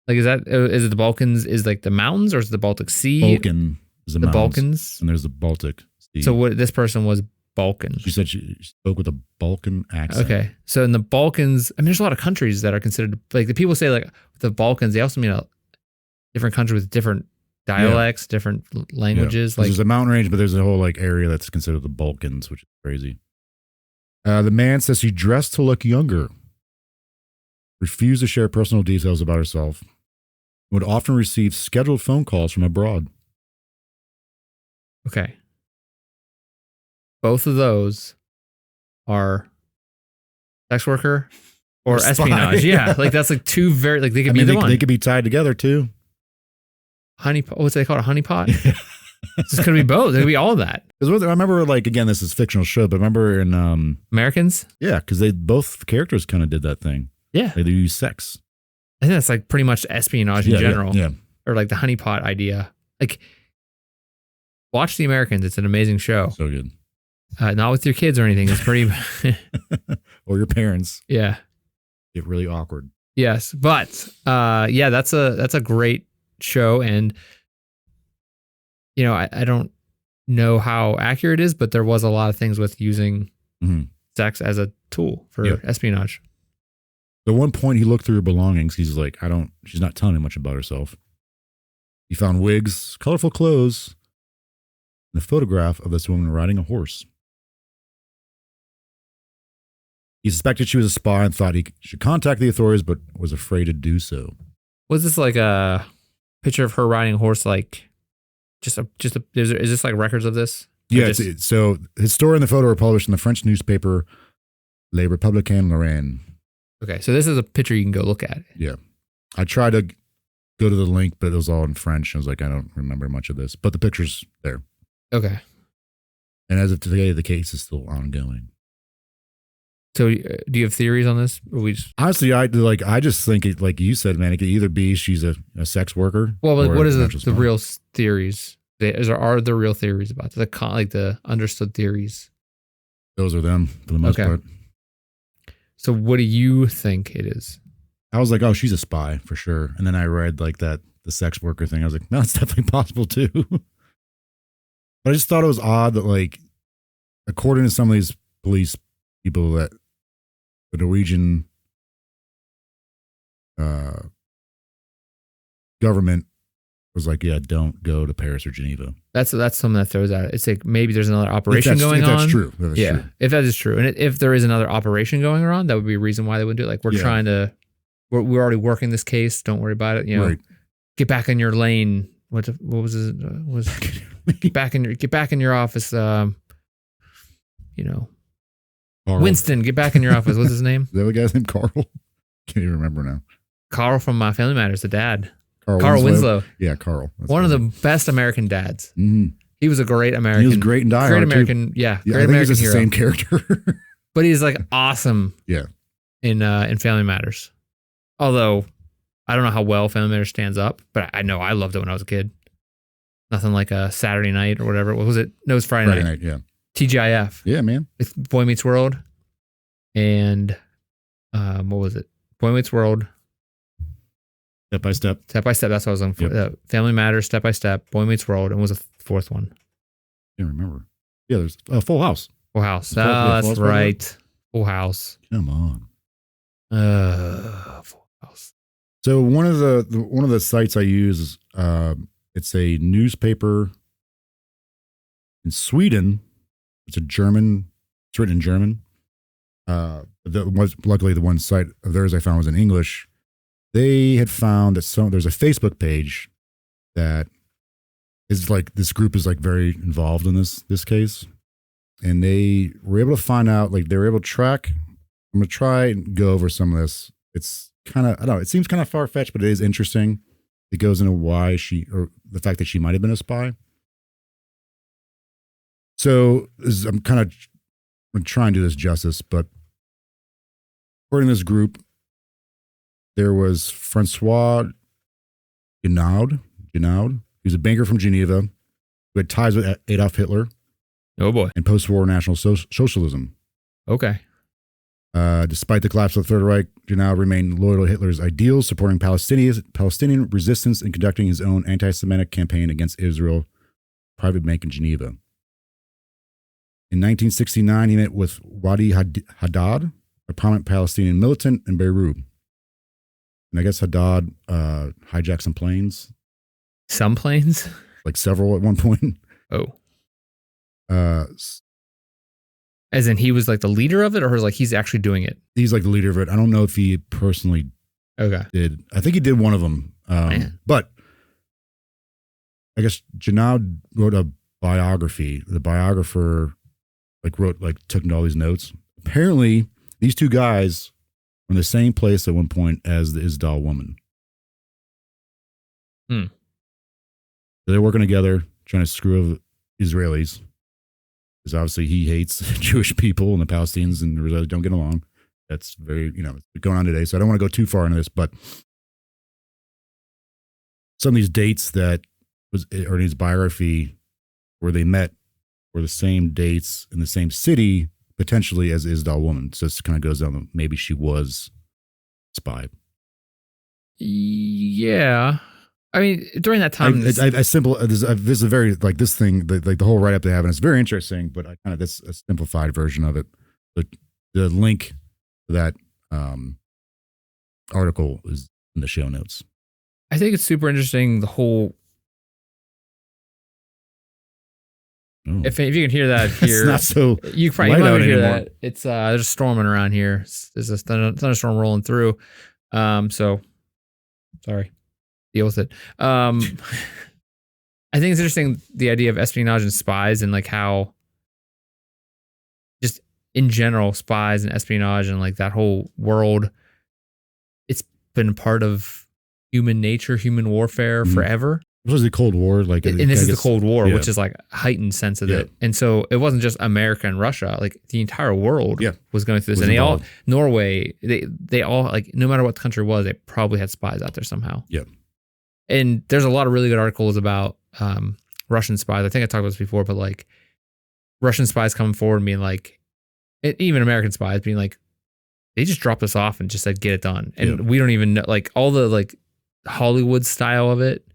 Like is it the Balkans is like the mountains, or is it the Baltic Sea? Balkan is the mountains, Balkans, and there's the Baltic Sea. So what this person was Balkan. She said she spoke with a Balkan accent. Okay, so in the Balkans, I mean, there's a lot of countries that are considered like the people say like the Balkans. They also mean a different country with different dialects, different languages. Like there's a mountain range, but there's a whole like area that's considered the Balkans, which is crazy. The man says she dressed to look younger, refused to share personal details about herself, would often receive scheduled phone calls from abroad. Okay. Both of those are sex worker or espionage. Yeah. Like that's like two very, like they could be either one. They could be tied together too. What's they call it? A honeypot? It's going to be both. It could be all of that. Because I remember, like, again, this is a fictional show, but remember in Americans? Yeah, because both characters kind of did that thing. Yeah. They use sex. I think that's like pretty much espionage in general. Yeah. Or like the honeypot idea. Like, watch The Americans. It's an amazing show. So good. Not with your kids or anything. It's pretty. Or your parents. Yeah. Get really awkward. Yes, but that's a great show, and I don't know how accurate it is, but there was a lot of things with using sex as a tool for espionage. At one point, he looked through her belongings. He's like, she's not telling me much about herself. He found wigs, colorful clothes, and a photograph of this woman riding a horse. He suspected she was a spy and thought he should contact the authorities, but was afraid to do so. Was this like a picture of her riding a horse? Like, is this like records of this? Yeah. So his story and the photo were published in the French newspaper Le Républicain Lorraine. Okay, so this is a picture you can go look at. Yeah, I tried to go to the link, but it was all in French. I was like, I don't remember much of this, but the picture's there. Okay. And as of today, the case is still ongoing. So, do you have theories on this? Or honestly, I just think it, like you said, man, it could either be she's a sex worker. Well, but what is the real theories? Are there real theories about the understood theories? Those are them for the most part. So, what do you think it is? I was like, oh, she's a spy for sure. And then I read like the sex worker thing. I was like, no, it's definitely possible too. But I just thought it was odd that, like, according to some of these police people, that the Norwegian government was like, yeah, don't go to Paris or Geneva. That's something that throws out. It's like maybe there's another operation going on. If that's true. That's true. If that is true. And if there is another operation going on, that would be a reason why they would do it. Like we're already working this case. Don't worry about it. Right. Get back in your lane. What was it? Get back in your office. Carl. Winston, get back in your office. What's his name? Is that the guy's name? Carl? Can't even remember now. Carl from Family Matters, the dad. Carl Winslow. Yeah, Carl. That's one of the best American dads. Mm-hmm. He was a great American. He was great in Die Hard. Great American, too. Yeah, great American hero. The same character. But he's like awesome. Yeah. In Family Matters. Although I don't know how well Family Matters stands up, but I know I loved it when I was a kid. Nothing like a Saturday night or whatever. What was it? No, it was Friday night. Yeah. TGIF. Yeah, man. With Boy Meets World. And what was it? Boy Meets World. Step by Step. Step by Step. That's what I was looking for. Yep. Family Matters, Step by Step, Boy Meets World, and what was the fourth one? I can't remember. Yeah, there's Full House. Full House. That's right. Full House. Come on. Full House. So one of the sites I use is it's a newspaper in Sweden. It's written in German. Luckily the one site of theirs I found was in English. They had found that there's a Facebook page that is like, this group is like very involved in this case. And they were able to find out, like they were able to track. I'm going to try and go over some of this. It's kind of, I don't know, it seems kind of far-fetched, but it is interesting. It goes into why or the fact that she might have been a spy. So I'm going to try and do this justice, but according to this group, there was Francois Genoud. He was a banker from Geneva who had ties with Adolf Hitler. Oh boy. And post-war National Socialism. Okay. Despite the collapse of the Third Reich, Genoud remained loyal to Hitler's ideals, supporting Palestinian resistance and conducting his own anti-Semitic campaign against Israel, private bank in Geneva. In 1969, he met with Wadi Haddad, a prominent Palestinian militant in Beirut. And I guess Haddad hijacked some planes. Some planes? Like several at one point. Oh. As in he was like the leader of it, or was like he's actually doing it? He's like the leader of it. I don't know if he personally did. I think he did one of them. But I guess Genoud wrote a biography. The biographer took all these notes. Apparently, these two guys were in the same place at one point as the Isdal Woman. So they're working together, trying to screw over Israelis. Because obviously he hates Jewish people and the Palestinians and Israelis don't get along. That's very, it's going on today. So I don't want to go too far into this, but some of these dates that or in his biography where they met were the same dates in the same city, potentially as Isdal Woman. So this kind of goes down, maybe she was a spy. Yeah. I mean, during that time, this is a very, like this thing, the whole write-up they have, and it's very interesting, but I kind of, that's a simplified version of it. The link to that article is in the show notes. I think it's super interesting, the whole, if you can hear that here, it's not so you might hear that. It's there's storming around here. There's a thunderstorm rolling through. So sorry. Deal with it. I think it's interesting, the idea of espionage and spies, and like how just in general spies and espionage and like that whole world, it's been part of human nature, human warfare forever. This was the Cold War, and this is the Cold War, which is like a heightened sense of it. And so it wasn't just America and Russia; like the entire world was going through this, and they all, Norway, they all, like, no matter what the country was, they probably had spies out there somehow. Yeah. And there's a lot of really good articles about Russian spies. I think I talked about this before, but like Russian spies coming forward and being like, even American spies being like, they just dropped us off and just said, get it done. And we don't even know, like all the like Hollywood style of it,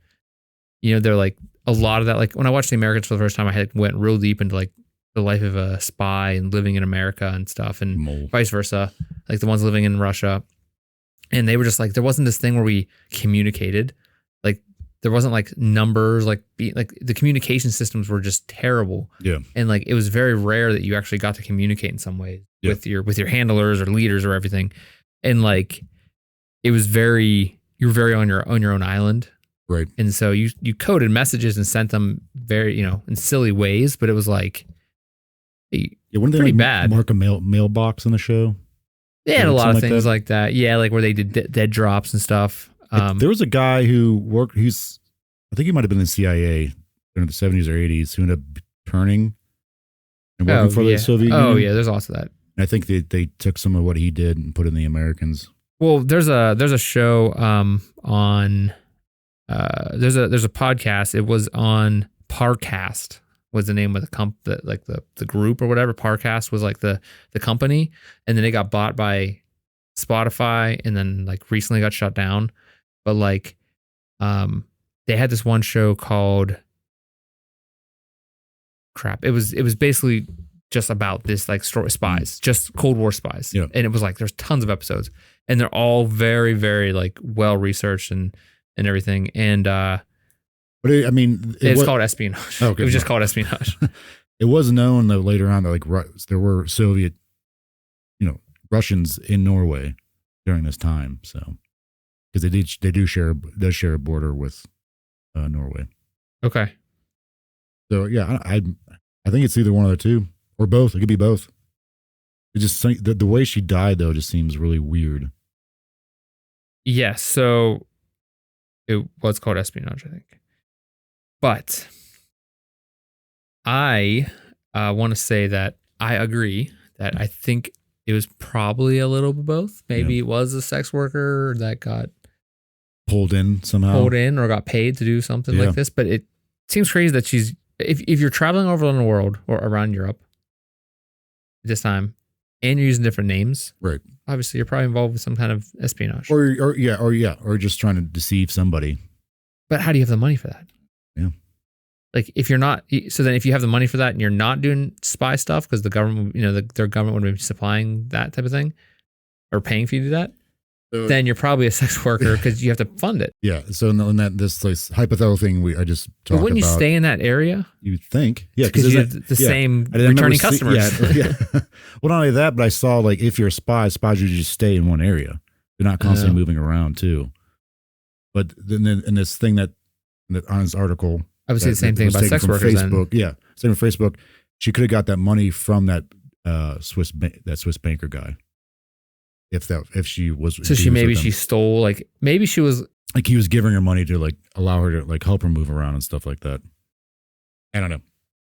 they're like a lot of that. Like when I watched The Americans for the first time, I went real deep into like the life of a spy and living in America and stuff, and vice versa. Like the ones living in Russia. And they were just like, there wasn't this thing where we communicated. Like there wasn't like numbers, like the communication systems were just terrible. Yeah. And like it was very rare that you actually got to communicate in some way with your handlers or leaders or everything. And like it was you were very on your own island. Right. And so you coded messages and sent them very, in silly ways, but it was like wouldn't they pretty like bad. mark a mailbox in the show? They had a lot of things like that. Yeah, like where they did dead drops and stuff. There was a guy who worked, I think he might have been in the CIA in the 70s or 80s, who ended up turning and working for the Soviet Union. Oh, yeah, there's also that. And I think they took some of what he did and put it in the Americans. Well, there's a show on there's a podcast. It was on Parcast was the name of the group or whatever. Parcast was like the company, and then it got bought by Spotify and then like recently got shut down. But like they had this one show called it was basically just about this like story spies, just Cold War spies. Yeah. And it was like there's tons of episodes and they're all very, very like well researched and everything. And but it's called espionage. Oh, okay. It was just called espionage. It was known though later on that like there were Soviet, Russians in Norway during this time. So because they do share a border with Norway. Okay. So yeah, I think it's either one of the two or both. It could be both. It just the way she died though just seems really weird. Yes. So it was called espionage, I think. But I want to say that I agree that I think it was probably a little bit both. Maybe it was a sex worker that got pulled in somehow, or got paid to do something like this. But it seems crazy that she's if you're traveling over in the world or around Europe at this time and you're using different names, right? Obviously, you're probably involved with some kind of espionage, or just trying to deceive somebody. But how do you have the money for that? Yeah. Like if you're not, so then if you have the money for that and you're not doing spy stuff because the government, their government would be supplying that type of thing or paying for you to do that, then you're probably a sex worker because you have to fund it. Yeah. So in this like, hypothetical thing I just talked about. But wouldn't you stay in that area? You'd think. Yeah. Because you have the same returning customers. Yeah. Well, not only that, but I saw like if you're a spy, spies usually just stay in one area. They're not constantly moving around too. But then in this thing that on this article, I would say the same thing about sex workers. Facebook, same with Facebook. She could have got that money from that Swiss banker guy. If she was, so she stole, like maybe she was like he was giving her money to like allow her to like help her move around and stuff like that. I don't know.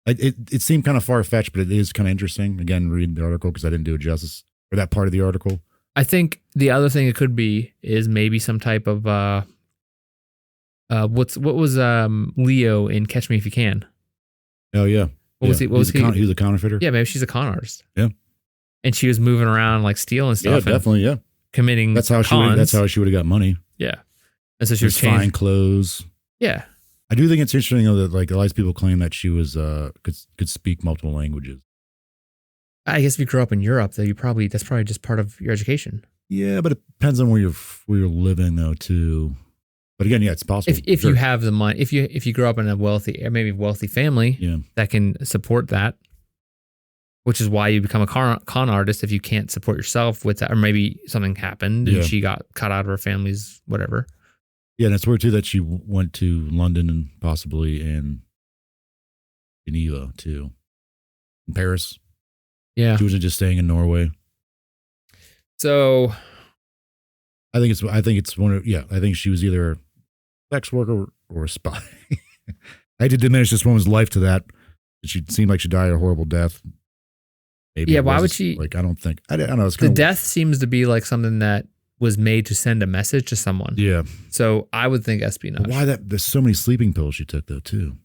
It seemed kind of far fetched, but it is kind of interesting. Again, reading the article because I didn't do it justice or that part of the article. I think the other thing it could be is maybe some type of what was Leo in Catch Me If You Can? Oh yeah. What was he? He was a counterfeiter. Yeah, maybe she's a con artist. Yeah. And she was moving around like stealing stuff. Yeah, definitely. Yeah. Committing. That's how she would have got money. Yeah. And so she was fine clothes. Yeah. I do think it's interesting though that like a lot of people claim that she was could speak multiple languages. I guess if you grew up in Europe, though, that's probably just part of your education. Yeah, but it depends on where you're living though too. But again, yeah, it's possible. If you have the money, if you grow up in a wealthy family that can support that, which is why you become a con artist if you can't support yourself with that, or maybe something happened and she got cut out of her family's whatever. Yeah, and it's weird too that she went to London and possibly in Geneva too, in Paris. Yeah, she wasn't just staying in Norway. So, I think it's one of I think she was either a sex worker or a spy. I had to diminish this woman's life to that. She seemed like she died a horrible death. Maybe why would she? Like, I don't know. It's the death seems to be like something that was made to send a message to someone. Yeah. So I would think espionage. But why that? There's so many sleeping pills she took though too.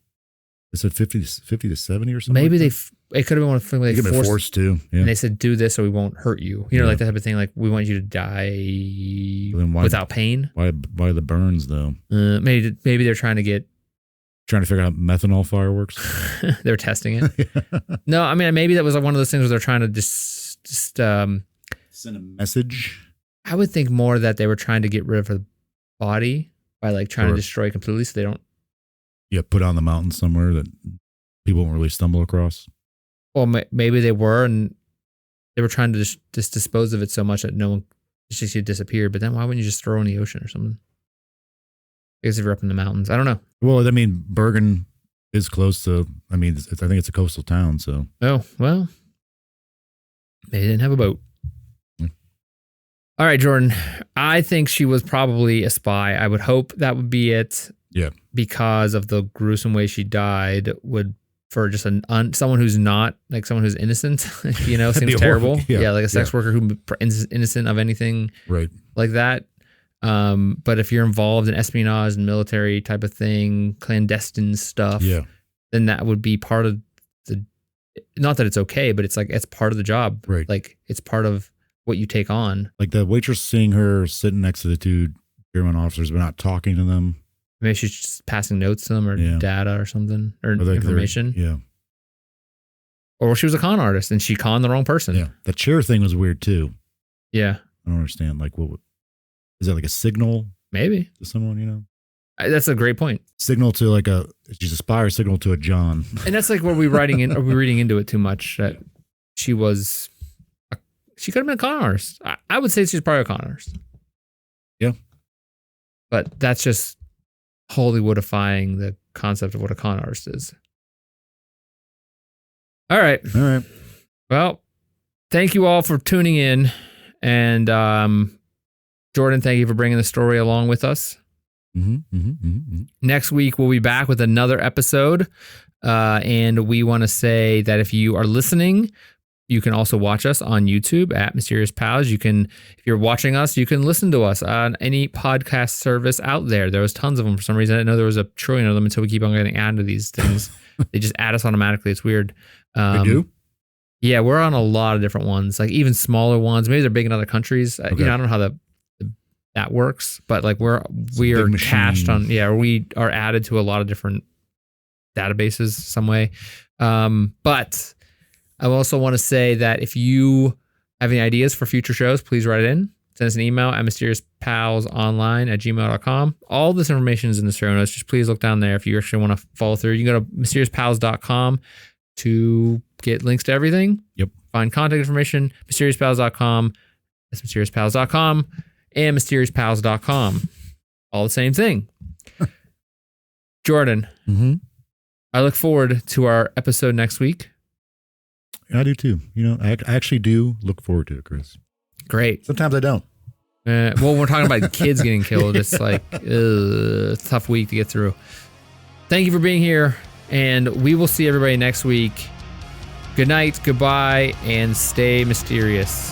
They said 50 to 70 or something. Maybe like it could have been one of the things they forced to. Yeah. And they said, do this or we won't hurt you. Like that type of thing. Like we want you to die without pain. Why the burns though? Maybe they're trying to figure out methanol fireworks. They're testing it. No, I mean maybe that was like one of those things where they're trying to just send a message. I would think more that they were trying to get rid of her body by like trying to Sure. destroy it completely so they don't. Yeah, put on the mountain somewhere that people won't really stumble across. Well, maybe they were, and they were trying to just dispose of it so much that no one it's just disappeared. But then why wouldn't you just throw it in the ocean or something? I guess if you're up in the mountains, I don't know. Well, I mean, Bergen is close to. I mean, I think it's a coastal town, so. Oh well, they didn't have a boat. All right, Jordan. I think she was probably a spy. I would hope that would be it. Yeah. Because of the gruesome way she died, for just someone who's not like someone who's innocent, you know, seems terrible. Yeah, like a sex worker who is innocent of anything, right? Like that. But if you're involved in espionage and military type of thing, clandestine stuff, then that would be part of the. Not that it's okay, but it's like it's part of the job, right? Like it's part of what you take on. Like the waitress seeing her sitting next to the two German officers, but not talking to them. Maybe she's just passing notes to them or data or something or information. Yeah. Or she was a con artist and she conned the wrong person. Yeah. The chair thing was weird too. Yeah. I don't understand. Like, what is that like a signal? Maybe to someone, you know? That's a great point. Signal to like she's a spy or signal to a John. And that's like, are we reading into it too much that she could have been a con artist. I would say she's probably a con artist. Yeah. But that's just Hollywoodifying the concept of what a con artist is. All right. Well, thank you all for tuning in. And Jordan, thank you for bringing the story along with us. Next week, we'll be back with another episode. And we want to say that if you are listening, you can also watch us on YouTube at Mysterious Pals. You can, if you're watching us, you can listen to us on any podcast service out there. There was tons of them for some reason. I didn't know there was a trillion of them until we keep on getting added to these things. They just add us automatically. It's weird. They do? Yeah, we're on a lot of different ones, like even smaller ones. Maybe they're big in other countries. Okay. You know, I don't know how that works, but like we are cached on. Yeah, we are added to a lot of different databases some way. But I also want to say that if you have any ideas for future shows, please write it in. Send us an email at mysteriousponline@gmail.com. All this information is in the show notes. Just please look down there if you actually want to follow through. You can go to mysteriouspals.com to get links to everything. Yep. Find contact information, mysteriouspals.com. That's mysteriospals.com and mysteriospals.com. All the same thing. Jordan, I look forward to our episode next week. I do too. You know, I actually do look forward to it, Chris. Great. Sometimes I don't. Well, we're talking about kids getting killed. It's like a tough week to get through. Thank you for being here, and we will see everybody next week. Good night, goodbye, and stay mysterious.